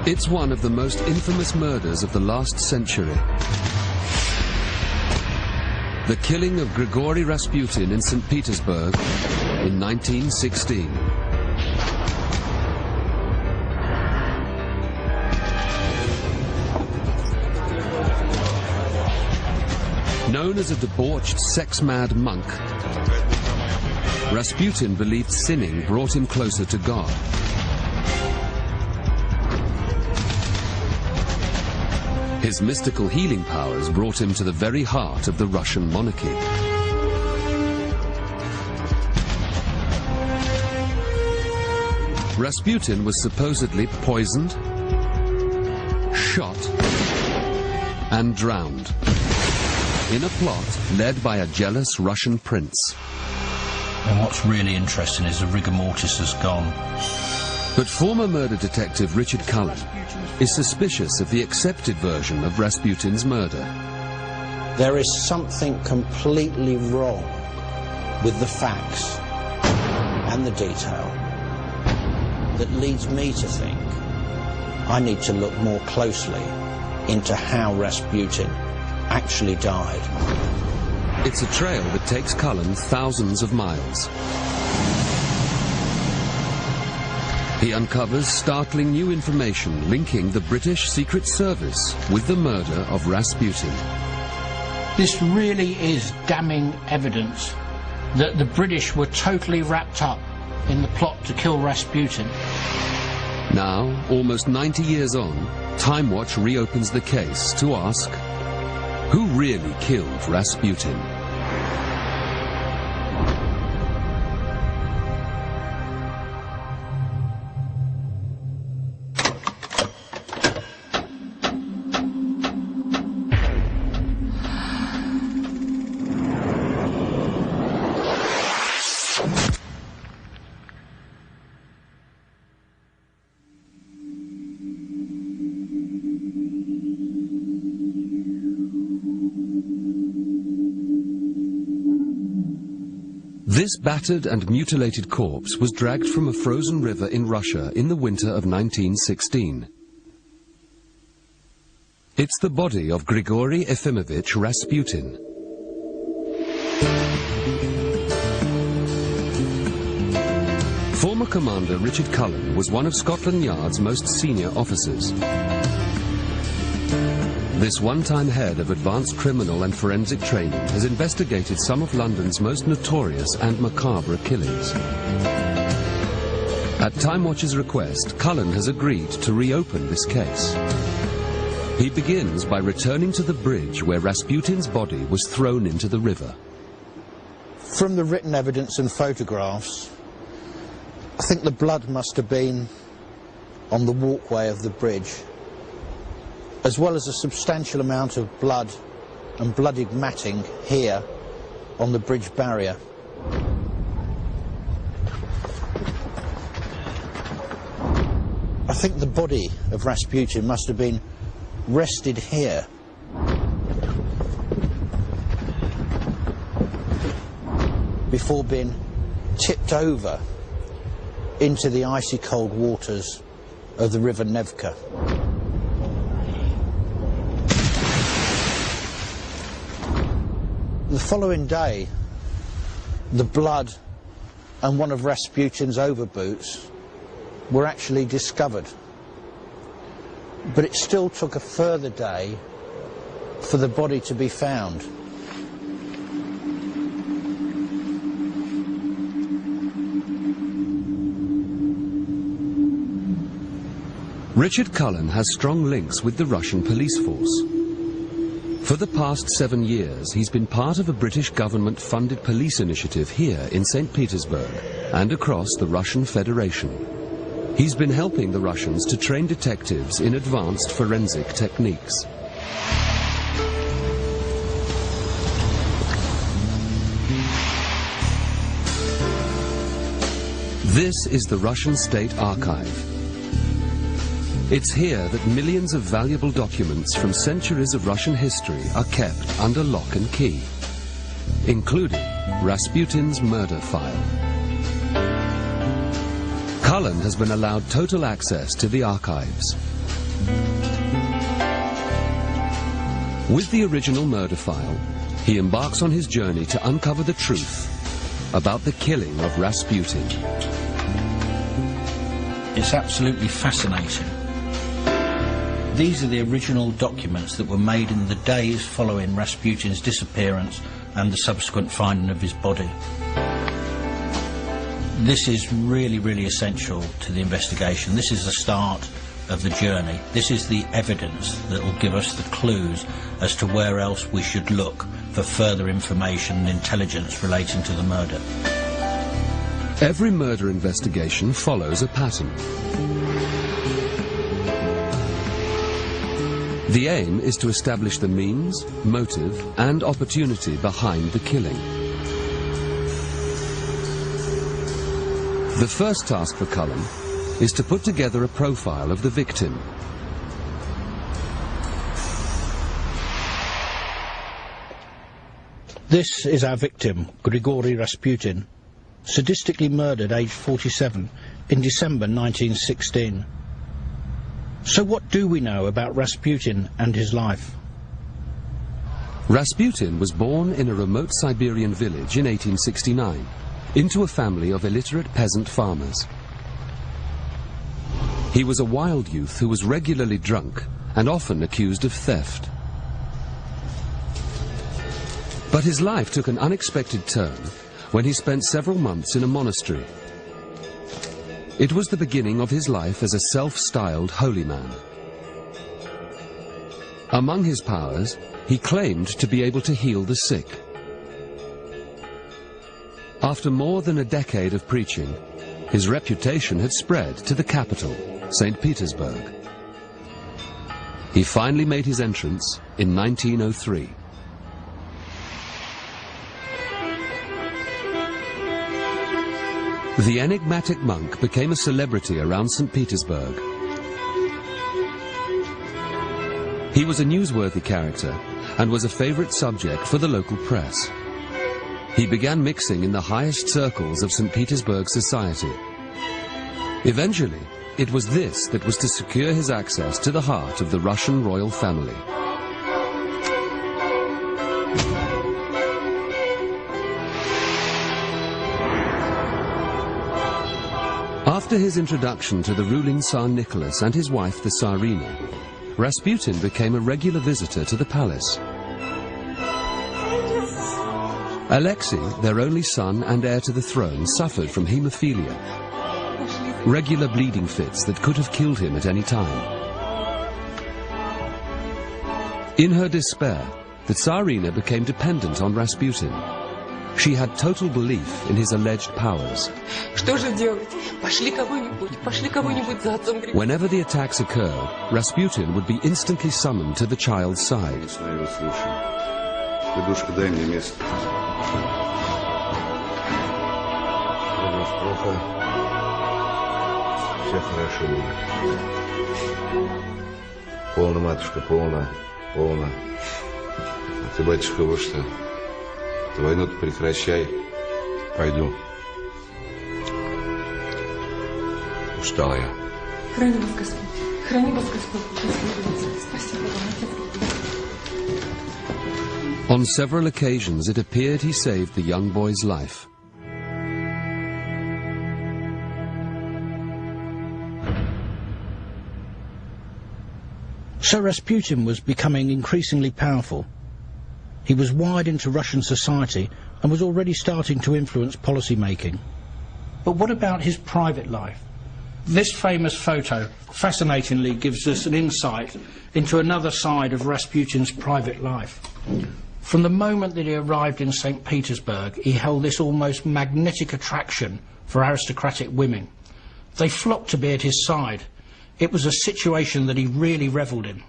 It's one of the most infamous murders of the last century. The killing of Grigory Rasputin in St Petersburg in 1916. Known as a debauched, sex-mad monk, Rasputin believed sinning brought him closer to God. His mystical healing powers brought him to the very heart of the Russian monarchy. Rasputin was supposedly poisoned, shot, and drowned in a plot led by a jealous Russian prince. And what's really interesting is the rigor mortis has gone. But former murder detective Richard Cullen is suspicious of the accepted version of Rasputin's murder. There is something completely wrong with the facts and the detail that leads me to think I need to look more closely into how Rasputin actually died. It's a trail that takes Cullen thousands of miles. He uncovers startling new information linking the British Secret Service with the murder of Rasputin. This really is damning evidence that the British were totally wrapped up in the plot to kill Rasputin. Now, almost 90 years on, Timewatch reopens the case to ask, who really killed Rasputin? This battered and mutilated corpse was dragged from a frozen river in Russia in the winter of 1916. It's the body of Grigory Efimovich Rasputin. Former Commander Richard Cullen was one of Scotland Yard's most senior officers. This one-time head of advanced criminal and forensic training has investigated some of London's most notorious and macabre killings. At Timewatch's request, Cullen has agreed to reopen this case. He begins by returning to the bridge where Rasputin's body was thrown into the river. From the written evidence and photographs, I think the blood must have been on the walkway of the bridge, as well as a substantial amount of blood and bloodied matting here on the bridge barrier. I think the body of Rasputin must have been rested here before being tipped over into the icy cold waters of the River Nevka. The following day, the blood and one of Rasputin's overboots were actually discovered. But it still took a further day for the body to be found. Richard Cullen has strong links with the Russian police force. For the past 7 years, he's been part of a British government-funded police initiative here in St Petersburg and across the Russian Federation. He's been helping the Russians to train detectives in advanced forensic techniques. This is the Russian State Archive. It's here that millions of valuable documents from centuries of Russian history are kept under lock and key, including Rasputin's murder file. Cullen has been allowed total access to the archives. With the original murder file, he embarks on his journey to uncover the truth about the killing of Rasputin. It's absolutely fascinating. These are the original documents that were made in the days following Rasputin's disappearance and the subsequent finding of his body. This is really, really essential to the investigation. This is the start of the journey. This is the evidence that will give us the clues as to where else we should look for further information and intelligence relating to the murder. Every murder investigation follows a pattern. The aim is to establish the means, motive, and opportunity behind the killing. The first task for Cullen is to put together a profile of the victim. This is our victim, Grigory Rasputin, sadistically murdered aged 47 in December 1916. So what do we know about Rasputin and his life? Rasputin was born in a remote Siberian village in 1869 into a family of illiterate peasant farmers. He was a wild youth who was regularly drunk and often accused of theft. But his life took an unexpected turn when he spent several months in a monastery. It was the beginning of his life as a self-styled holy man. Among his powers, he claimed to be able to heal the sick. After more than a decade of preaching, his reputation had spread to the capital, St Petersburg. He finally made his entrance in 1903. The enigmatic monk became a celebrity around St Petersburg. He was a newsworthy character and was a favorite subject for the local press. He began mixing in the highest circles of St Petersburg society. Eventually, it was this that was to secure his access to the heart of the Russian royal family. After his introduction to the ruling Tsar Nicholas and his wife, the Tsarina, Rasputin became a regular visitor to the palace. Alexei, their only son and heir to the throne, suffered from haemophilia, regular bleeding fits that could have killed him at any time. In her despair, the Tsarina became dependent on Rasputin. She had total belief in his alleged powers. Whenever the attacks occurred, Rasputin would be instantly summoned to the child's side. Полно, матушка, полно, полно. А ты, батюшка, вот что. Ты войну-то прекращай. Пойду. Устал я. Храни вас Господь. Храни вас Господь. Спасибо вам, Отец. On several occasions, it appeared he saved the young boy's life. So Rasputin was becoming increasingly powerful. He was wired into Russian society and was already starting to influence policy making. But what about his private life? This famous photo fascinatingly gives us an insight into another side of Rasputin's private life. From the moment that he arrived in St Petersburg, he held this almost magnetic attraction for aristocratic women. They flocked to be at his side. It was a situation that he really revelled in.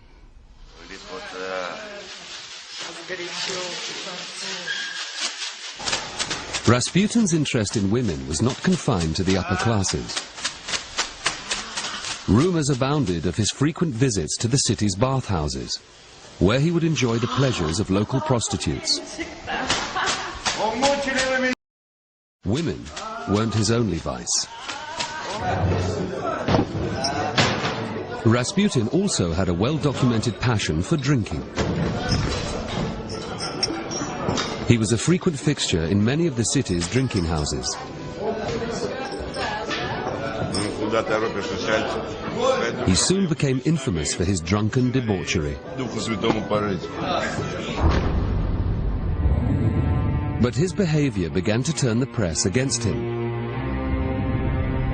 Rasputin's interest in women was not confined to the upper classes. Rumours abounded of his frequent visits to the city's bathhouses, where he would enjoy the pleasures of local prostitutes. Women weren't his only vice. Rasputin also had a well-documented passion for drinking. He was a frequent fixture in many of the city's drinking houses. He soon became infamous for his drunken debauchery. But his behavior began to turn the press against him.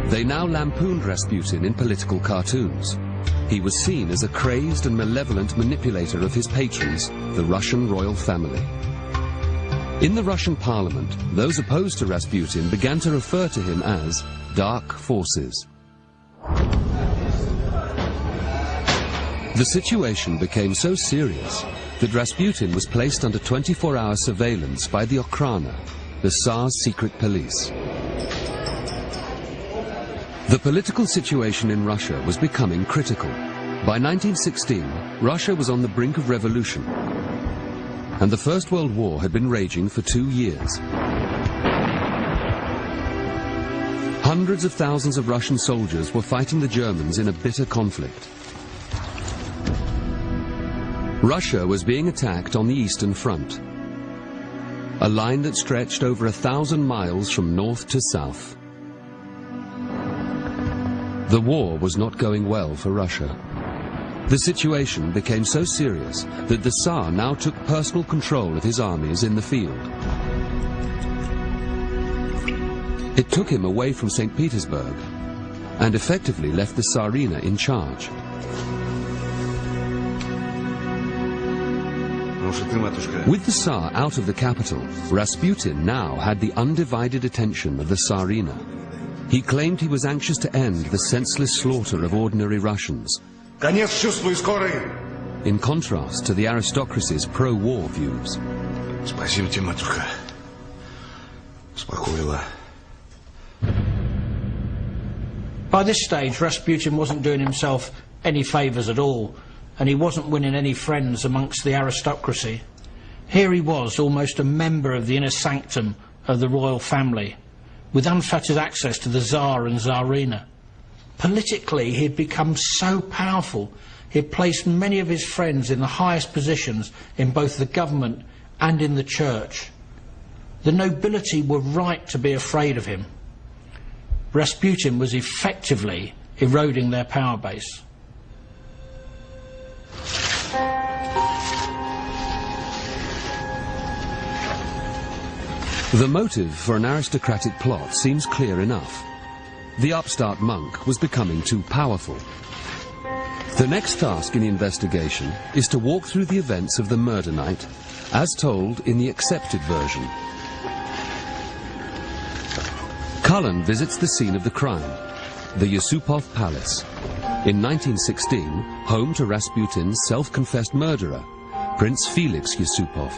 They now lampooned Rasputin in political cartoons. He was seen as a crazed and malevolent manipulator of his patrons, the Russian royal family. In the Russian parliament, those opposed to Rasputin began to refer to him as dark forces. The situation became so serious that Rasputin was placed under 24-hour surveillance by the Okhrana, the Tsar's secret police. The political situation in Russia was becoming critical. By 1916, Russia was on the brink of revolution, and the First World War had been raging for 2 years. Hundreds of thousands of Russian soldiers were fighting the Germans in a bitter conflict. Russia was being attacked on the Eastern Front, a line that stretched over 1,000 miles from north to south. The war was not going well for Russia. The situation became so serious that the Tsar now took personal control of his armies in the field. It took him away from St Petersburg and effectively left the Tsarina in charge. With the Tsar out of the capital, Rasputin now had the undivided attention of the Tsarina. He claimed he was anxious to end the senseless slaughter of ordinary Russians, in contrast to the aristocracy's pro-war views. By this stage, Rasputin wasn't doing himself any favours at all, and he wasn't winning any friends amongst the aristocracy. Here he was, almost a member of the inner sanctum of the royal family, with unfettered access to the Tsar and Tsarina. Politically, he had become so powerful, he had placed many of his friends in the highest positions in both the government and in the church. The nobility were right to be afraid of him. Rasputin was effectively eroding their power base. The motive for an aristocratic plot seems clear enough. The upstart monk was becoming too powerful. The next task in the investigation is to walk through the events of the murder night, as told in the accepted version. Cullen visits the scene of the crime, the Yusupov Palace, in 1916, home to Rasputin's self-confessed murderer, Prince Felix Yusupov.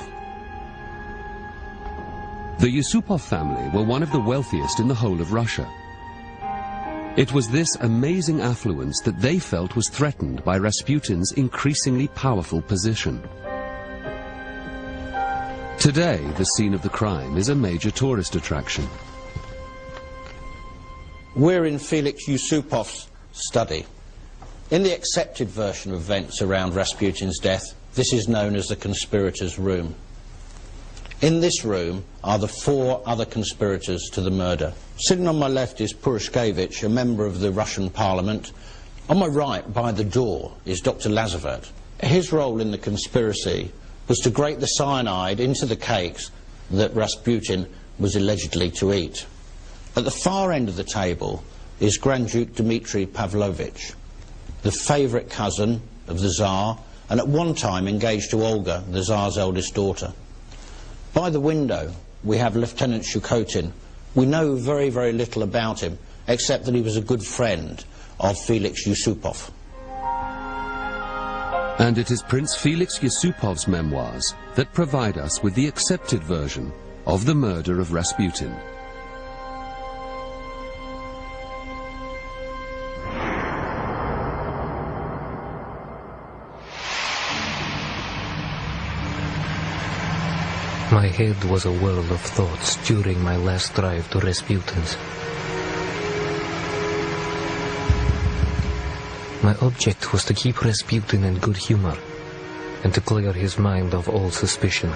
The Yusupov family were one of the wealthiest in the whole of Russia. It was this amazing affluence that they felt was threatened by Rasputin's increasingly powerful position. Today, the scene of the crime is a major tourist attraction. We're in Felix Yusupov's study. In the accepted version of events around Rasputin's death, this is known as the conspirators' room. In this room are the 4 other conspirators to the murder. Sitting on my left is Purushkevich, a member of the Russian parliament. On my right, by the door, is Dr. Lazarevich. His role in the conspiracy was to grate the cyanide into the cakes that Rasputin was allegedly to eat. At the far end of the table is Grand Duke Dmitry Pavlovich, the favourite cousin of the Tsar, and at one time engaged to Olga, the Tsar's eldest daughter. By the window, we have Lieutenant Shukotin. We know very, very little about him, except that he was a good friend of Felix Yusupov. And it is Prince Felix Yusupov's memoirs that provide us with the accepted version of the murder of Rasputin. My head was a whirl of thoughts during my last drive to Rasputin's. My object was to keep Rasputin in good humor and to clear his mind of all suspicion.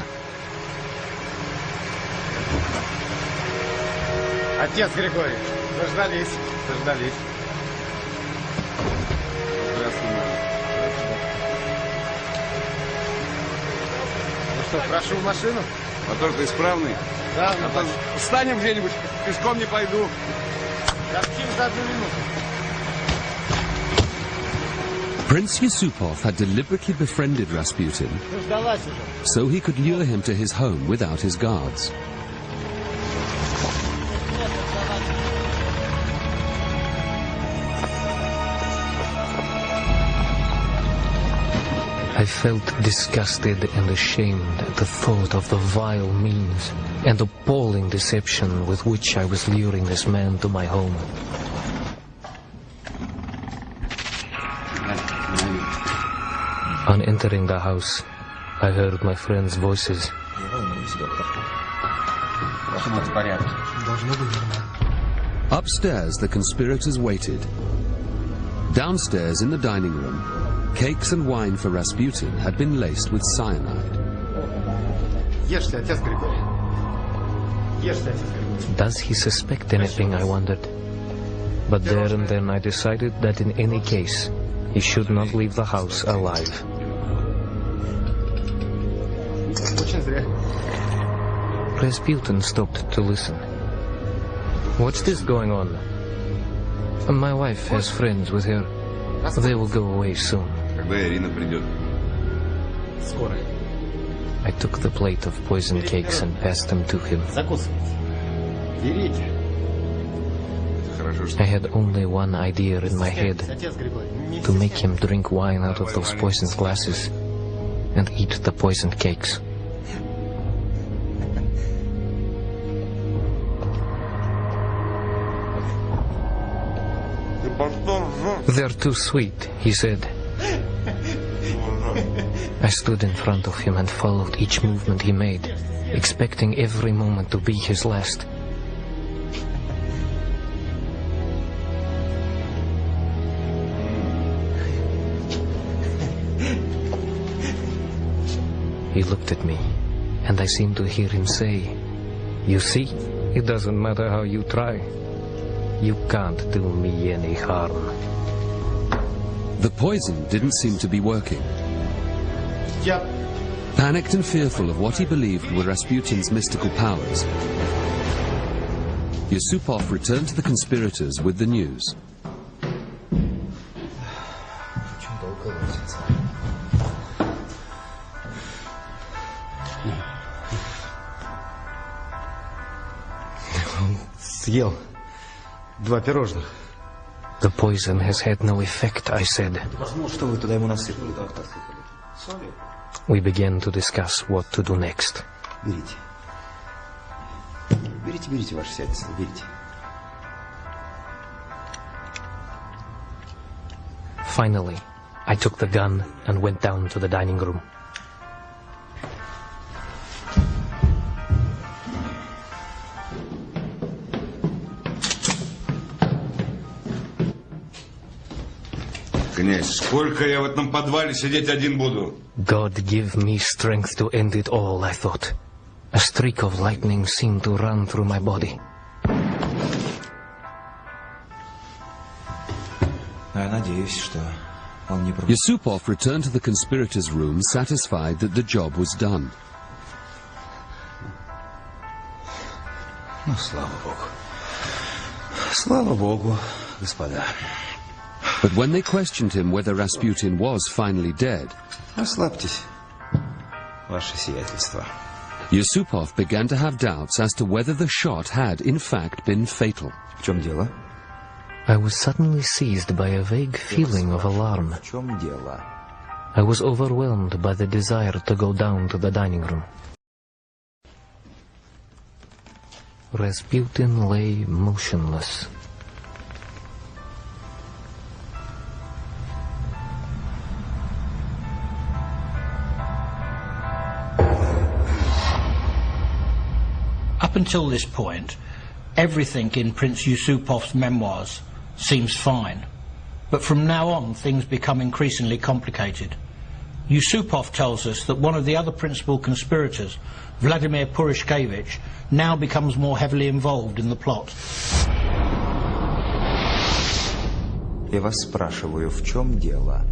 Отец Григорий, заждались. Ну что, прошу в машину? Мотор-то исправный? Да, А то встанем где-нибудь, пешком не пойду. Сообщим за 1 минуту. Prince Yusupov had deliberately befriended Rasputin so he could lure him to his home without his guards. I felt disgusted and ashamed at the thought of the vile means and appalling deception with which I was luring this man to my home. On entering the house, I heard my friends' voices. Upstairs, the conspirators waited. Downstairs, in the dining room, cakes and wine for Rasputin had been laced with cyanide. Ешьте, отец Григорий. Ешьте, отец Григорий. Does he suspect anything, I wondered. But there and then I decided that in any case, he should not leave the house alive. Очень зря. Rasputin stopped to listen. What's this going on? My wife has friends with her. They will go away soon. Когда Ирина придет? Скоро. I took the plate of poisoned cakes and passed them to him. Закусывайте. Берите. Хорошо, что... I had only one idea in my head, Отец Григорий. to make him drink wine out of those poisoned glasses and eat the poisoned cakes. They're too sweet, he said. I stood in front of him and followed each movement he made, expecting every moment to be his last. He looked at me, and I seemed to hear him say, "You see, it doesn't matter how you try. You can't do me any harm." The poison didn't seem to be working. Я... Panicked and fearful of what he believed were Rasputin's mystical powers, Yusupov returned to the conspirators with the news. Съел 2 пирожных. The poison has had no effect, I said. Что вы туда ему насыпали, доктор? We began to discuss what to do next. Берите. Берите, ваше сиятельство, берите. Finally, I took the gun and went down to the dining room. Князь, сколько я в этом подвале сидеть один буду? God give me strength to end it all, I thought. A streak of lightning seemed to run through my body. Я надеюсь, что он не... Yusupov returned to the conspirators' room satisfied that the job was done. Ну, слава Богу. Слава Богу, господа. But when they questioned him whether Rasputin was finally dead, Расслабьтесь, ваше сиятельство. Yusupov began to have doubts as to whether the shot had in fact been fatal. В чем дело? I was suddenly seized by a vague feeling of alarm. В чем дело? I was overwhelmed by the desire to go down to the dining room. Rasputin lay motionless. Up until this point, everything in Prince Yusupov's memoirs seems fine. But from now on, things become increasingly complicated. Yusupov tells us that one of the other principal conspirators, Vladimir Purishkevich, now becomes more heavily involved in the plot. Я вас спрашиваю, в чем дело?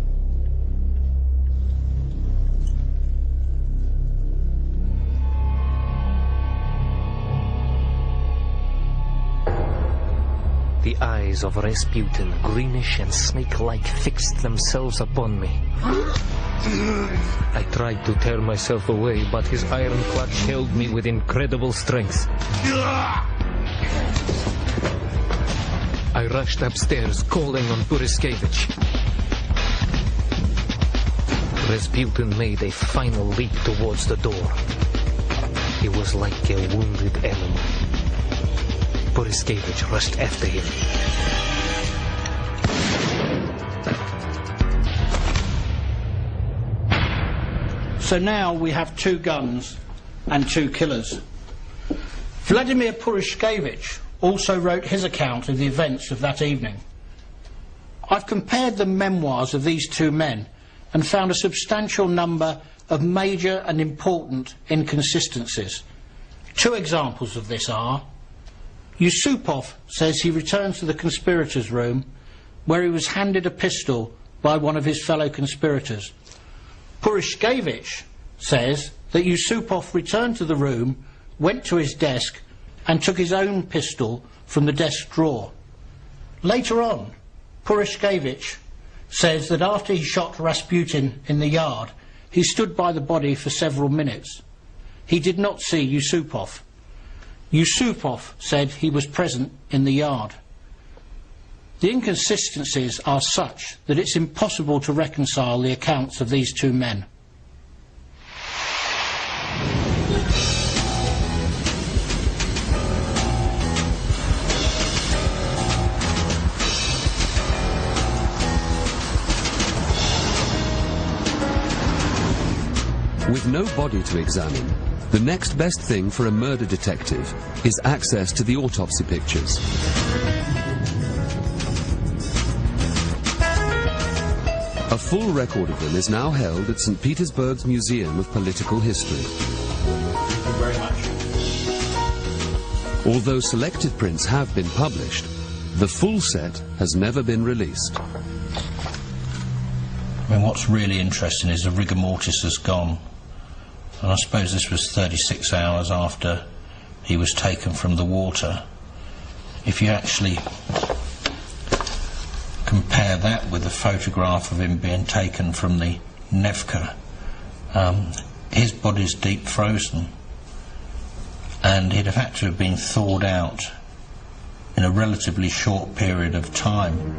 The eyes of Rasputin, greenish and snake-like, fixed themselves upon me. I tried to tear myself away, but his iron clutch held me with incredible strength. I rushed upstairs, calling on Purishkevich. Rasputin made a final leap towards the door. He was like a wounded animal. Purishkevich rushed after him. So now we have 2 guns and 2 killers. Vladimir Purishkevich also wrote his account of the events of that evening. I've compared the memoirs of these 2 men and found a substantial number of major and important inconsistencies. 2 examples of this are: Yusupov says he returned to the conspirators' room, where he was handed a pistol by one of his fellow conspirators. Purishkevich says that Yusupov returned to the room, went to his desk and took his own pistol from the desk drawer. Later on, Purishkevich says that after he shot Rasputin in the yard, he stood by the body for several minutes. He did not see Yusupov. Yusupov said he was present in the yard. The inconsistencies are such that it's impossible to reconcile the accounts of these 2 men. With no body to examine, the next best thing for a murder detective is access to the autopsy pictures. A full record of them is now held at St Petersburg's Museum of Political History. Thank you very much. Although selected prints have been published, the full set has never been released. I mean, what's really interesting is the rigor mortis has gone. And I suppose this was 36 hours after he was taken from the water. If you actually compare that with the photograph of him being taken from the Nevka, his body's deep frozen, and he'd have had to have been thawed out in a relatively short period of time.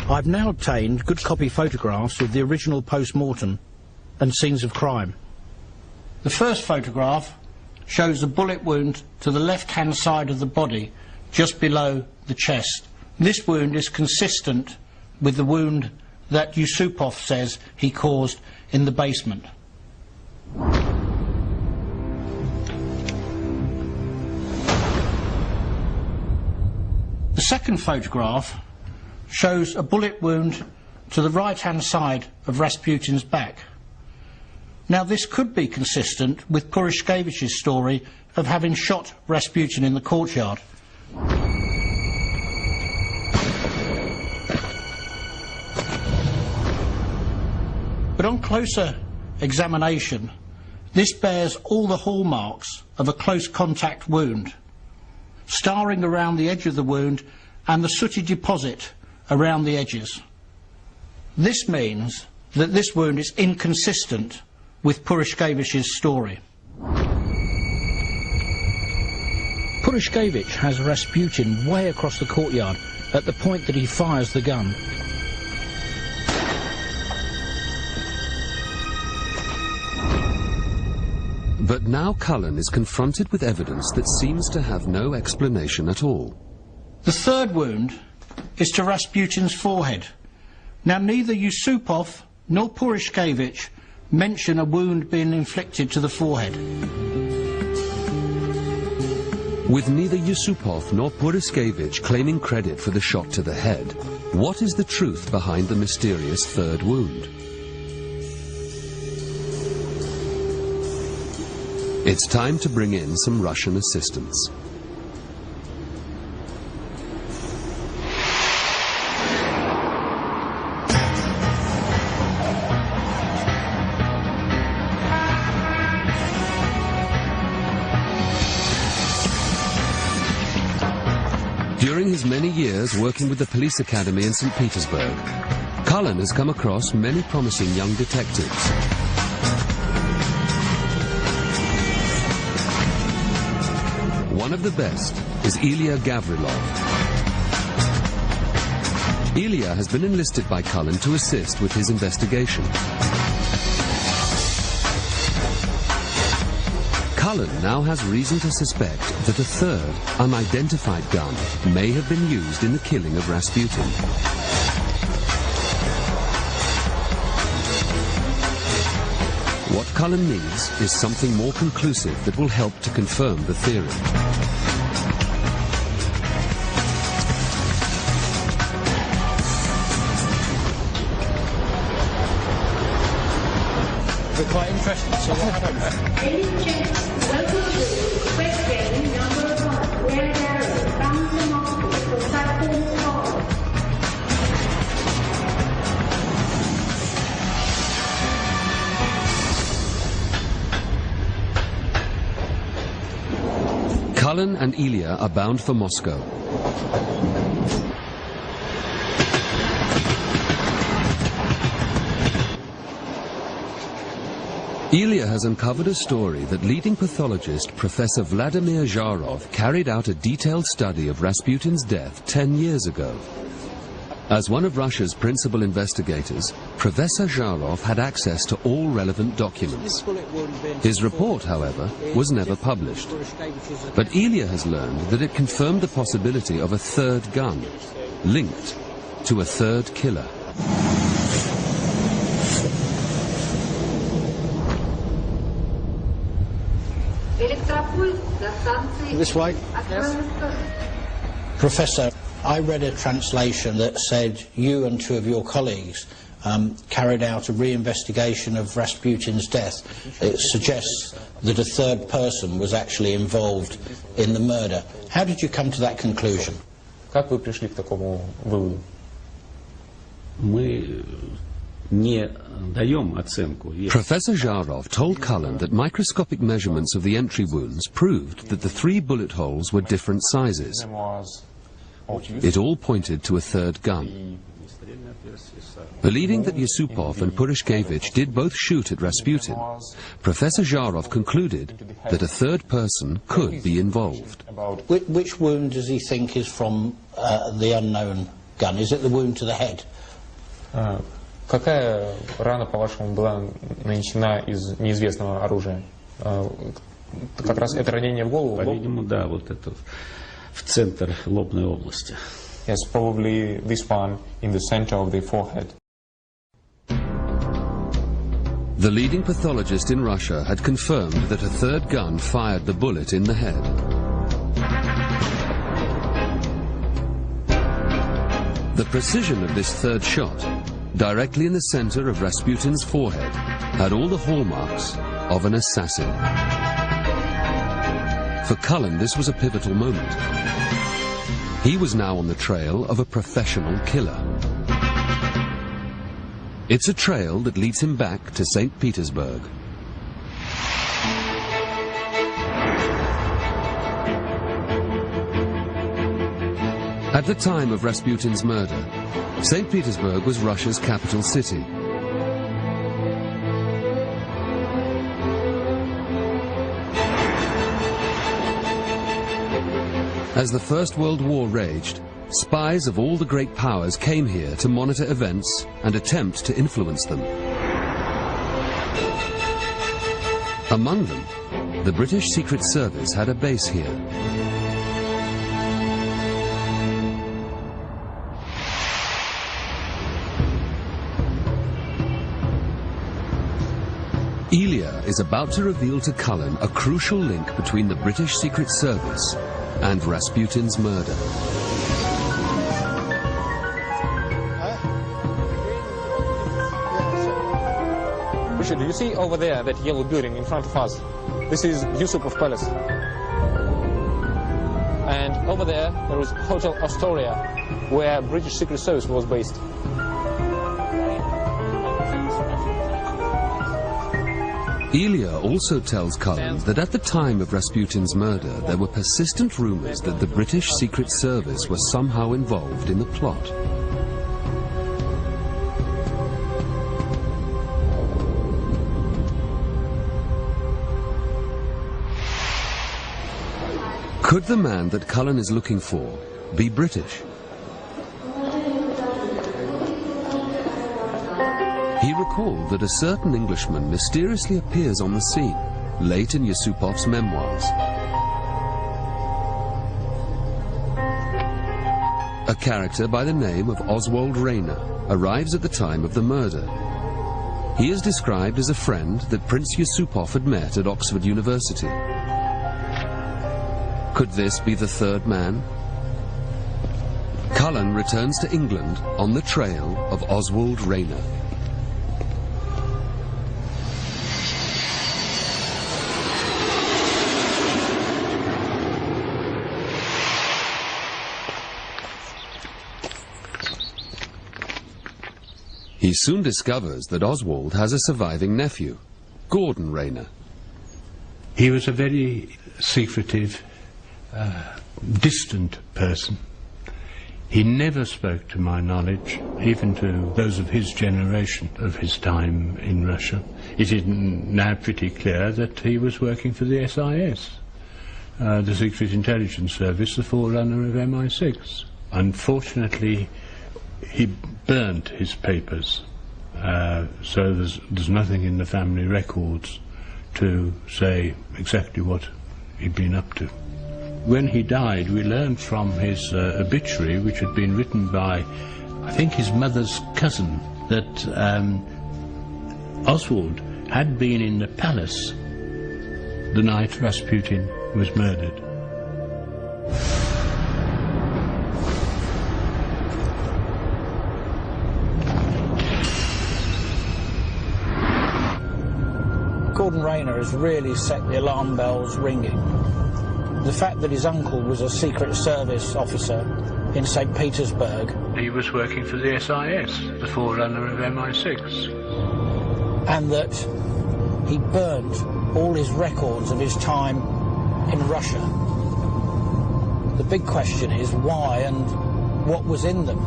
I've now obtained good copy photographs of the original post-mortem and scenes of crime. The first photograph shows a bullet wound to the left-hand side of the body, just below the chest. This wound is consistent with the wound that Yusupov says he caused in the basement. The second photograph shows a bullet wound to the right-hand side of Rasputin's back. Now, this could be consistent with Purishkevich's story of having shot Rasputin in the courtyard. But on closer examination, this bears all the hallmarks of a close contact wound, starring around the edge of the wound and the sooty deposit around the edges. This means that this wound is inconsistent with Purishkevich's story. Purishkevich has Rasputin way across the courtyard at the point that he fires the gun. But now Cullen is confronted with evidence that seems to have no explanation at all. The third wound is to Rasputin's forehead. Now, neither Yusupov nor Purishkevich mention a wound being inflicted to the forehead. With neither Yusupov nor Purishkevich claiming credit for the shot to the head, what is the truth behind the mysterious third wound? It's time to bring in some Russian assistance. During his many years working with the police academy in St Petersburg, Cullen has come across many promising young detectives. One of the best is Ilya Gavrilov. Ilya has been enlisted by Cullen to assist with his investigation. Cullen now has reason to suspect that a third, unidentified gun may have been used in the killing of Rasputin. What Cullen needs is something more conclusive that will help to confirm the theory. We're quite interested to see what happens. Ladies and gentlemen, welcome to question number 1, where there is bound to Moscow for platform call. Cullen and Ilya are bound for Moscow. Ilya has uncovered a story that leading pathologist Professor Vladimir Zharov carried out a detailed study of Rasputin's death 10 years ago. As one of Russia's principal investigators, Professor Zharov had access to all relevant documents. His report, however, was never published. But Ilya has learned that it confirmed the possibility of a third gun, linked to a third killer. This way? Yes. Professor, I read a translation that said you and 2 of your colleagues carried out a re-investigation of Rasputin's death. It suggests that a third person was actually involved in the murder. How did you come to that conclusion? Как вы пришли к такому выводу? Professor Zharov told Cullen that microscopic measurements of the entry wounds proved that the 3 bullet holes were different sizes. It all pointed to a third gun. Believing that Yusupov and Purishkevich did both shoot at Rasputin, Professor Zharov concluded that a third person could be involved. Which wound does he think is from the unknown gun? Is it the wound to the head? Какая рана, по-вашему, была нанесена из неизвестного оружия? Как раз это ранение в голову? По-видимому, да, вот это в центр лобной области. Yes, probably this one in the center of the forehead. The leading pathologist in Russia had confirmed that a third gun fired the bullet in the head. The precision of this third shot, directly in the center of Rasputin's forehead, had all the hallmarks of an assassin. For Cullen, this was a pivotal moment. He was now on the trail of a professional killer. It's a trail that leads him back to St Petersburg. At the time of Rasputin's murder, St Petersburg was Russia's capital city. As the First World War raged, spies of all the great powers came here to monitor events and attempt to influence them. Among them the British Secret Service had a base here. Ilya is about to reveal to Cullen a crucial link between the British Secret Service and Rasputin's murder. Richard, do you see over there that yellow building in front of us? This is Yusupov Palace. And over there is Hotel Astoria, where British Secret Service was based. Ilya also tells Cullen that at the time of Rasputin's murder, there were persistent rumors that the British Secret Service were somehow involved in the plot. Could the man that Cullen is looking for be British? He recalled that a certain Englishman mysteriously appears on the scene, late in Yusupov's memoirs. A character by the name of Oswald Rayner arrives at the time of the murder. He is described as a friend that Prince Yusupov had met at Oxford University. Could this be the third man? Cullen returns to England on the trail of Oswald Rayner. He soon discovers that Oswald has a surviving nephew, Gordon Rayner. He was a very secretive, distant person. He never spoke, to my knowledge, even to those of his generation, of his time in Russia. It is now pretty clear that he was working for the SIS, the Secret Intelligence Service, the forerunner of MI6. Unfortunately, he burnt his papers, so there's nothing in the family records to say exactly what he'd been up to. When he died, we learned from his obituary, which had been written by, I think, his mother's cousin, that Oswald had been in the palace the night Rasputin was murdered. Gordon Rayner has really set the alarm bells ringing. The fact that his uncle was a Secret Service officer in St Petersburg. He was working for the SIS, the forerunner of MI6. And that he burnt all his records of his time in Russia. The big question is why and what was in them.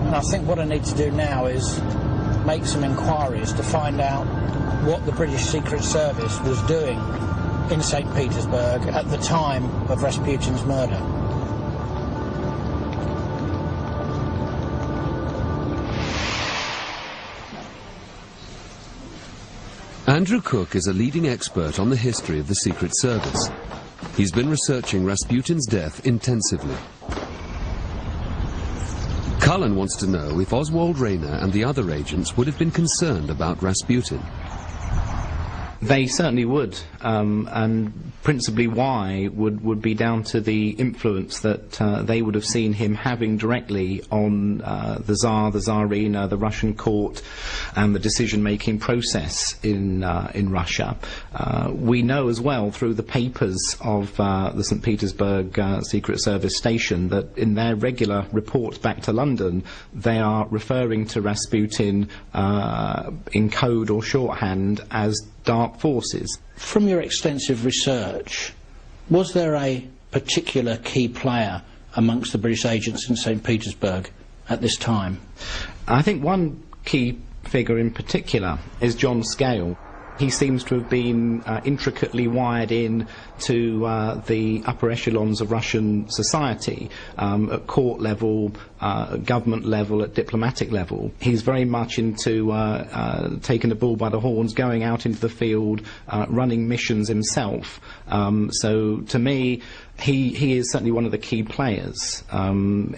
And I think what I need to do now is make some inquiries to find out what the British Secret Service was doing in St Petersburg at the time of Rasputin's murder. Andrew Cook is a leading expert on the history of the Secret Service. He's been researching Rasputin's death intensively. Cullen wants to know if Oswald Rayner and the other agents would have been concerned about Rasputin. They certainly would, and principally why would be down to the influence that they would have seen him having directly on the Tsar, the Tsarina, the Russian court, and the decision-making process in Russia. We know as well through the papers of the St Petersburg Secret Service station that in their regular reports back to London, they are referring to Rasputin in code or shorthand as dark forces. From your extensive research, was there a particular key player amongst the British agents in St Petersburg at this time? I think one key figure in particular is John Scale. He seems to have been intricately wired in to the upper echelons of Russian society, at court level, government level, at diplomatic level. He's very much into taking the bull by the horns, going out into the field, running missions himself. So to me, he is certainly one of the key players.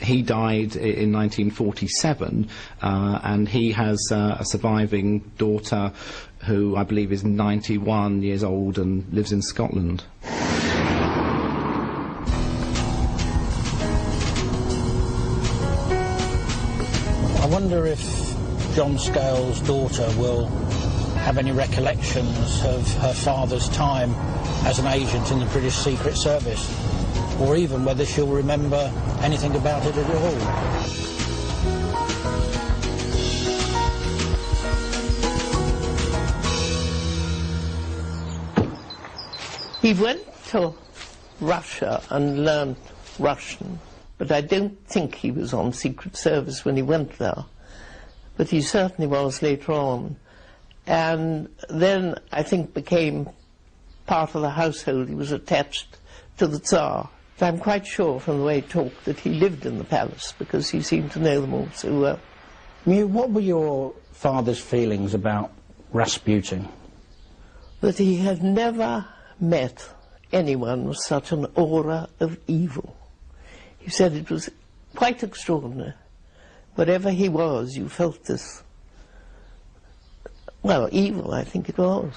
He died in 1947, and he has a surviving daughter who I believe is 91 years old and lives in Scotland. I wonder if John Scales' daughter will have any recollections of her father's time as an agent in the British Secret Service, or even whether she'll remember anything about it at all. He went to Russia and learned Russian, but I don't think he was on Secret Service when he went there. But he certainly was later on. And then I think became part of the household. He was attached to the Tsar. I'm quite sure from the way he talked that he lived in the palace, because he seemed to know them all so well. What were your father's feelings about Rasputin? That he had never met anyone with such an aura of evil. He said it was quite extraordinary. Whatever he was, you felt this, well, evil, I think it was.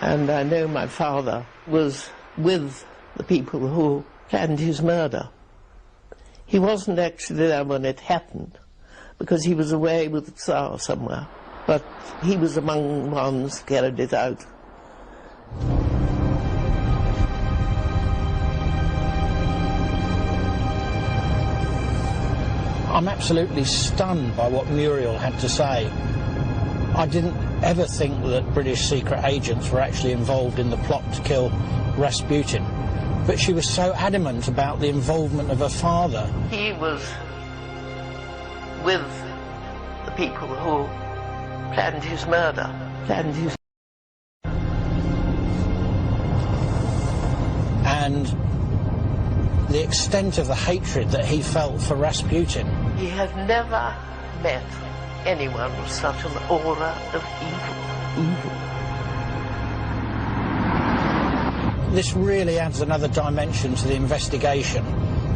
And I know my father was with the people who planned his murder. He wasn't actually there when it happened, because he was away with the Tsar somewhere, but he was among the ones who carried it out. I'm absolutely stunned by what Muriel had to say. I didn't ever think that British secret agents were actually involved in the plot to kill Rasputin, but she was so adamant about the involvement of her father. He was with the people who planned his murder, And the extent of the hatred that he felt for Rasputin. He had never met anyone with such an aura of evil. This really adds another dimension to the investigation,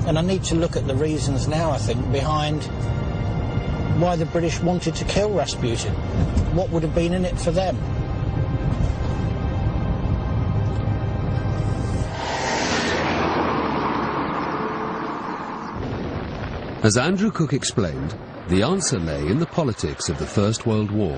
and I need to look at the reasons now, I think, behind why the British wanted to kill Rasputin. What would have been in it for them? As Andrew Cook explained, the answer lay in the politics of the First World War.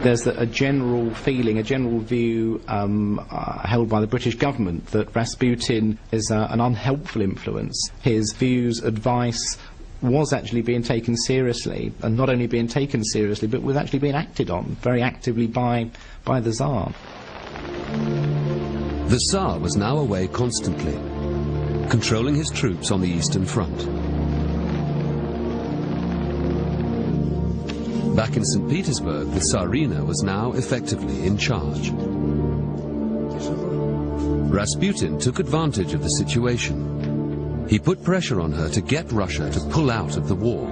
There's a general feeling, a general view held by the British government that Rasputin is an unhelpful influence. His views, advice was actually being taken seriously, and not only being taken seriously, but was actually being acted on very actively by the Tsar. The Tsar was now away constantly, controlling his troops on the Eastern Front. Back in St Petersburg, the Tsarina was now effectively in charge. Rasputin took advantage of the situation. He put pressure on her to get Russia to pull out of the war.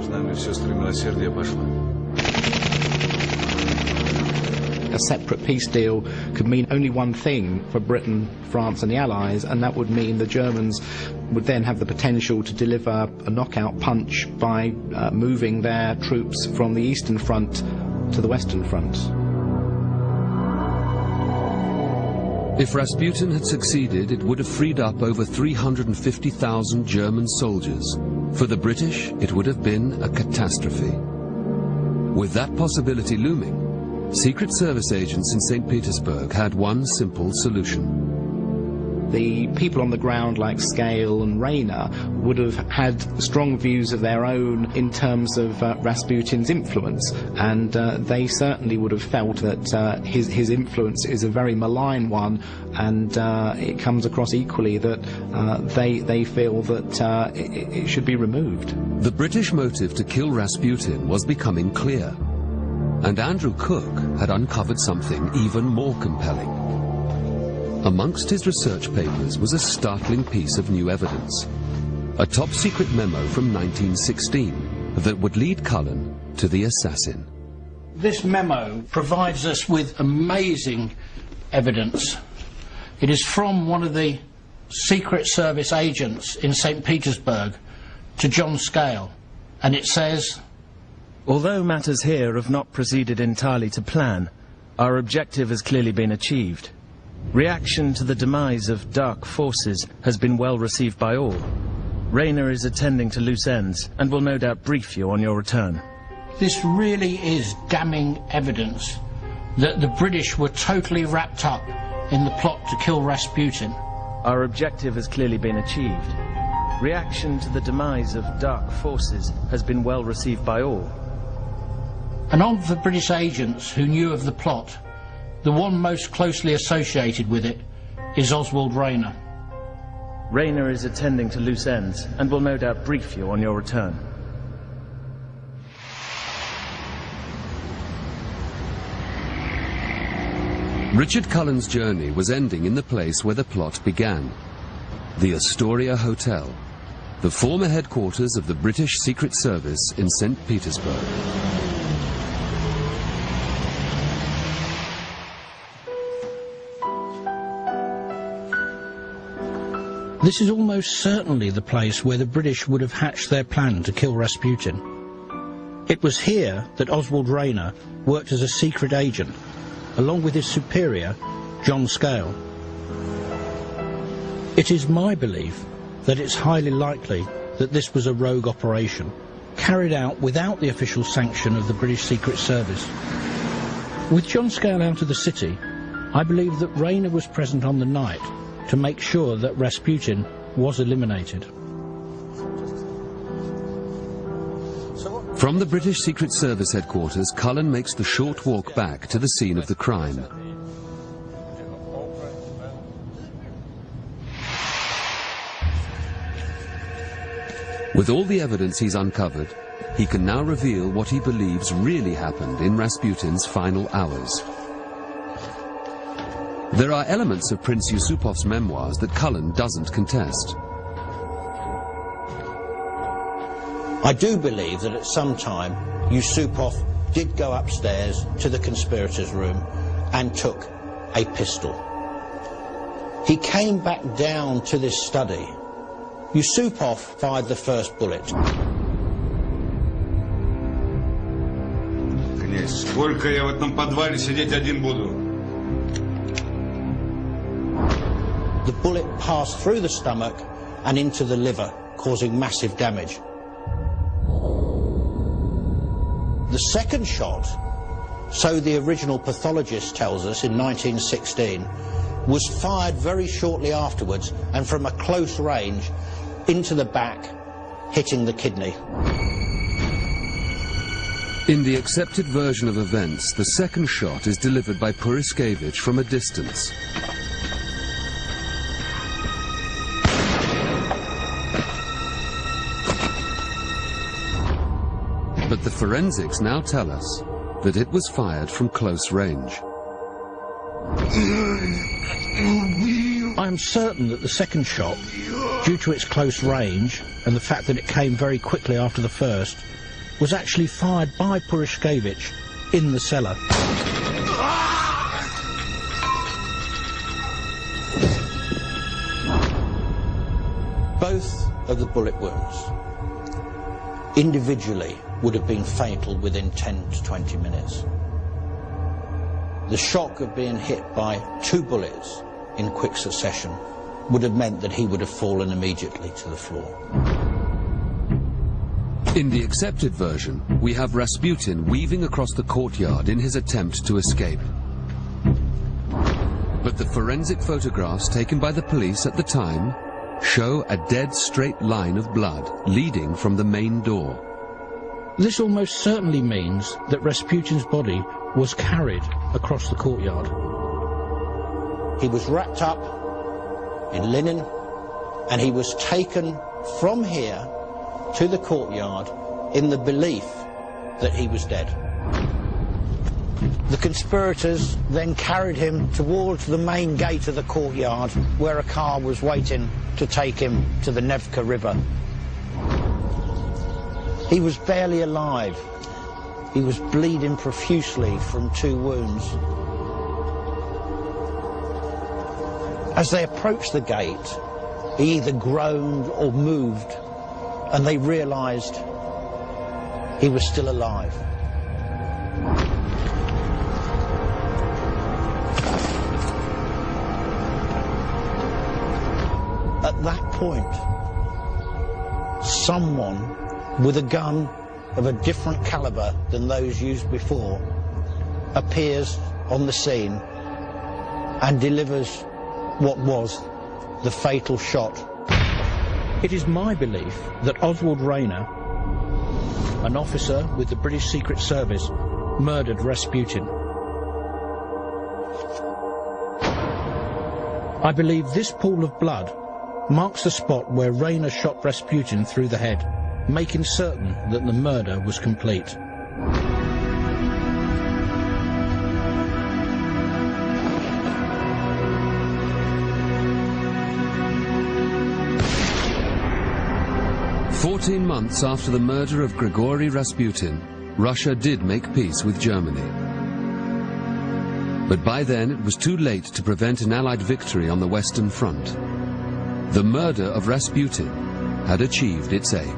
A separate peace deal could mean only one thing for Britain, France and the Allies, and that would mean the Germans would then have the potential to deliver a knockout punch by moving their troops from the Eastern Front to the Western Front. If Rasputin had succeeded, it would have freed up over 350,000 German soldiers. For the British, it would have been a catastrophe. With that possibility looming, Secret Service agents in St Petersburg had one simple solution. The people on the ground like Scale and Rayner would have had strong views of their own in terms of Rasputin's influence, and they certainly would have felt that his influence is a very malign one, and it comes across equally that they feel that it should be removed. The British motive to kill Rasputin was becoming clear. And Andrew Cook had uncovered something even more compelling. Amongst his research papers was a startling piece of new evidence. A top-secret memo from 1916 that would lead Cullen to the assassin. This memo provides us with amazing evidence. It is from one of the Secret Service agents in St Petersburg to John Scale, and it says, "Although matters here have not proceeded entirely to plan, our objective has clearly been achieved. Reaction to the demise of dark forces has been well received by all. Rayner is attending to loose ends and will no doubt brief you on your return." This really is damning evidence that the British were totally wrapped up in the plot to kill Rasputin. Our objective has clearly been achieved. Reaction to the demise of dark forces has been well received by all. And of the British agents who knew of the plot, the one most closely associated with it is Oswald Rayner. Rayner is attending to loose ends and will no doubt brief you on your return. Richard Cullen's journey was ending in the place where the plot began, the Astoria Hotel, the former headquarters of the British Secret Service in St Petersburg. This is almost certainly the place where the British would have hatched their plan to kill Rasputin. It was here that Oswald Rayner worked as a secret agent, along with his superior, John Scale. It is my belief that it's highly likely that this was a rogue operation, carried out without the official sanction of the British Secret Service. With John Scale out of the city, I believe that Rayner was present on the night to make sure that Rasputin was eliminated. From the British Secret Service headquarters, Cullen makes the short walk back to the scene of the crime. With all the evidence he's uncovered, he can now reveal what he believes really happened in Rasputin's final hours. There are elements of Prince Yusupov's memoirs that Cullen doesn't contest. I do believe that at some time Yusupov did go upstairs to the conspirators' room and took a pistol. He came back down to this study. Yusupov fired the first bullet. Князь, сколько я в этом подвале сидеть один буду? The bullet passed through the stomach and into the liver, causing massive damage. The second shot, so the original pathologist tells us in 1916, was fired very shortly afterwards and from a close range into the back, hitting the kidney. In the accepted version of events, the second shot is delivered by Puriskevich from a distance. But the forensics now tell us that it was fired from close range. I am certain that the second shot, due to its close range and the fact that it came very quickly after the first, was actually fired by Puriskevich in the cellar. Both of the bullet wounds individually would have been fatal within 10 to 20 minutes. The shock of being hit by two bullets in quick succession would have meant that he would have fallen immediately to the floor. In the accepted version, we have Rasputin weaving across the courtyard in his attempt to escape. But the forensic photographs taken by the police at the time show a dead straight line of blood leading from the main door. This almost certainly means that Rasputin's body was carried across the courtyard. He was wrapped up in linen and he was taken from here to the courtyard in the belief that he was dead. The conspirators then carried him towards the main gate of the courtyard, where a car was waiting to take him to the Nevka River. He was barely alive. He was bleeding profusely from 2 wounds. As they approached the gate, he either groaned or moved, and they realized he was still alive. At that point, someone with a gun of a different caliber than those used before appears on the scene and delivers what was the fatal shot. It is my belief that Oswald Rayner, an officer with the British Secret Service, murdered Rasputin. I believe this pool of blood marks the spot where Rayner shot Rasputin through the head, making certain that the murder was complete. "14 months after the murder of Grigory Rasputin, Russia did make peace with Germany. But by then it was too late to prevent an Allied victory on the Western Front. The murder of Rasputin had achieved its aim.